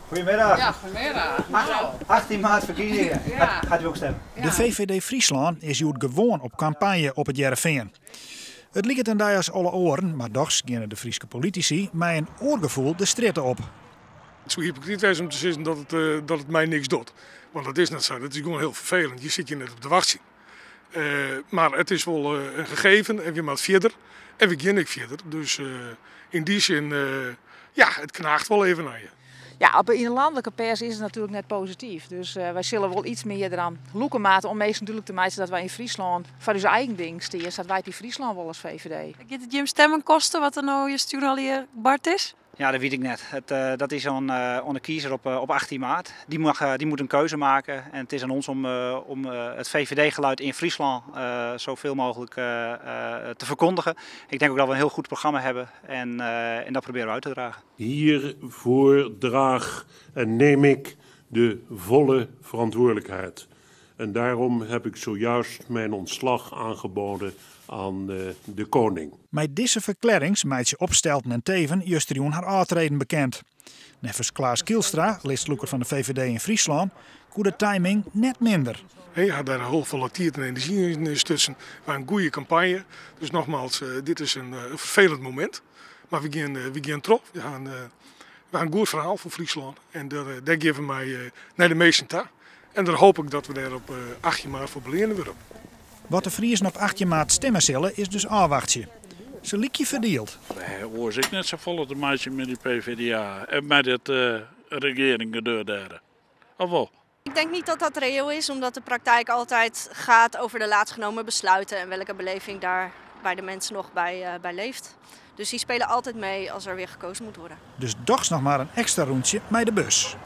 Goedemiddag. Ja, goedemiddag. Nou. 18 maart verkiezingen. Ja. Gaat u ook stemmen? De VVD Friesland is hier gewoon op campagne op het Jereveen. Het lijkt een dag als alle oren, maar toch gaan de Friese politici met een oorgevoel de stritten op. Het zou hypocriet zijn om te zeggen dat het mij niks doet. Want dat is net zo. Dat is gewoon heel vervelend. Je zit je net op de wacht. Maar het is wel een gegeven en we maken verder. En we gaan ook verder. Dus in die zin, ja, het knaagt wel even naar je. Ja, in de landelijke pers is het natuurlijk net positief. Dus wij zullen wel iets meer eraan loeken maken om meest natuurlijk te maken dat wij in Friesland voor onze eigen ding staan. Dat wij in Friesland wel als VVD. Gaat het Jim stemmen kosten wat er nou je stuuralier Bart is? Ja, dat weet ik net. Dat is aan de kiezer op 18 maart. Die moet een keuze maken. En het is aan ons om het VVD-geluid in Friesland zoveel mogelijk te verkondigen. Ik denk ook dat we een heel goed programma hebben en dat proberen we uit te dragen. Hiervoor draag en neem ik de volle verantwoordelijkheid. En daarom heb ik zojuist mijn ontslag aangeboden aan de koning. Met deze verklarings maakt ze Opstelten en Teven justerjoen haar aantreden bekend. Neffens Klaas Kielstra, listloeker van de VVD in Friesland, koe de timing net minder. Hij had daar heel veel tijd en energie in stussen. Maar een goede campagne. Dus nogmaals, dit is een vervelend moment. Maar we gaan trof. We gaan een goed verhaal voor Friesland. En daar geven wij naar de meesten toe. En dan hoop ik dat we daar op 18 maart voor beleren worden. Wat de Friesen op 18 maart stemmen zullen is dus afwachtje. Ze liek je verdeeld. Was ik net zo vol te maken met die PvdA en met het regering daar. Of wel? Ik denk niet dat dat reëel is, omdat de praktijk altijd gaat over de laatstgenomen besluiten en welke beleving daar bij de mensen nog bij leeft. Dus die spelen altijd mee als er weer gekozen moet worden. Dus dags nog maar een extra rondje met de bus.